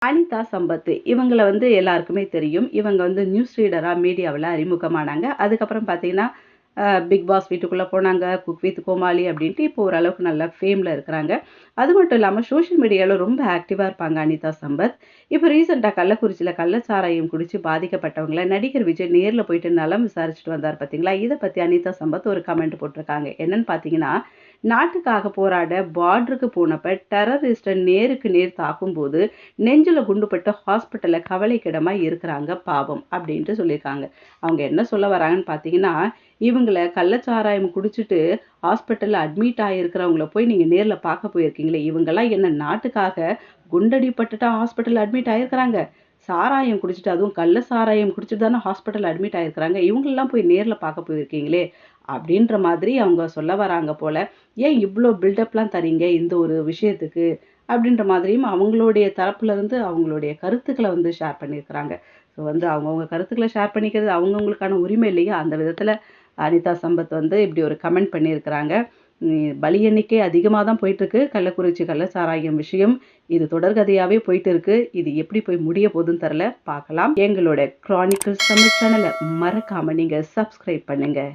அனிதா சம்பத் இவங்கள வந்து எல்லாருக்குமே தெரியும். இவங்க வந்து நியூஸ் ரீடரா மீடியாவுல அறிமுகமானாங்க. அதுக்கப்புறம் பார்த்தீங்கன்னா, பிக் பாஸ் வீட்டுக்குள்ள போனாங்க. குக் வித் கோமாளி அப்படின்ட்டு இப்போ ஓரளவுக்கு நல்ல ஃபேம்ல இருக்கிறாங்க. அது மட்டும் இல்லாம சோஷியல் மீடியால ரொம்ப ஆக்டிவா இருப்பாங்க அனிதா சம்பத். இப்போ ரீசென்ட்டா கள்ளக்குறிச்சியில கள்ளச்சாராயம் குடிச்சு பாதிக்கப்பட்டவங்கள நடிகர் விஜய் நேர்ல போயிட்டு நலம் விசாரிச்சுட்டு வந்தார் பார்த்தீங்களா? இத பத்தி அனிதா சம்பத் ஒரு கமெண்ட் போட்டிருக்காங்க. என்னன்னு பார்த்தீங்கன்னா, நாட்டுக்காக போராட பார்டருக்கு போனப்ப டெரரிஸ்ட்ட நேருக்கு நேர் தாக்கும்போது நெஞ்சுல குண்டுபட்டு ஹாஸ்பிட்டல்ல கவலைக்கிடமா இருக்கிறாங்க பாவம் அப்படின்ட்டு சொல்லியிருக்காங்க. அவங்க என்ன சொல்ல வராங்கன்னு பார்த்தீங்கன்னா, இவங்கள கள்ளச்சாராயம் குடிச்சிட்டு ஹாஸ்பிட்டல்ல அட்மிட் ஆகியிருக்கிறவங்கள போய் நீங்க நேர்ல பார்க்க போயிருக்கீங்களே, இவங்கலாம் என்ன நாட்டுக்காக குண்டடிபட்டுட்டா ஹாஸ்பிட்டல்ல அட்மிட் ஆயிருக்கிறாங்க. சாராயம் குடிச்சிட்டு அதுவும் கள்ள சாராயம் குடிச்சிட்டு தானே ஹாஸ்பிட்டல் அட்மிட் ஆயிருக்கிறாங்க. இவங்களலாம் போய் நேர்ல பார்க்க போயிருக்கீங்களே, அப்படின்ற மாதிரி அவங்க சொல்ல வராங்க போல. ஏன் இவ்ளோ பில்டப்லாம் தர்றீங்க இந்த ஒரு விஷயத்துக்கு? அப்படின்ற மாதிரியும் அவங்களுடைய தரப்புல இருந்து அவங்களுடைய கருத்துக்கள வந்து ஷேர் பண்ணியிருக்கிறாங்க. ஸோ வந்து அவங்கவங்க கருத்துக்கள ஷேர் பண்ணிக்கிறது அவங்கவங்களுக்கான உரிமை இல்லையா? அந்த விதத்தில அனிதா சம்பத் வந்து இப்படி ஒரு கமெண்ட் பண்ணியிருக்கிறாங்க. பலி எண்ணிக்கை அதிகமா தான் போயிட்டுருக்கு. கள்ளக்குறிச்சி கள்ளச்சாராயம் விஷயம். இது தொடர்கதையாவே போயிட்டு இருக்கு. இது எப்படி போய் முடிய போதுன்னு தெரியல. பார்க்கலாம். எங்களோட கிரானிக்கல்ஸ் தமிழ் சேனல மறக்காம நீங்க சப்ஸ்கிரைப் பண்ணுங்க.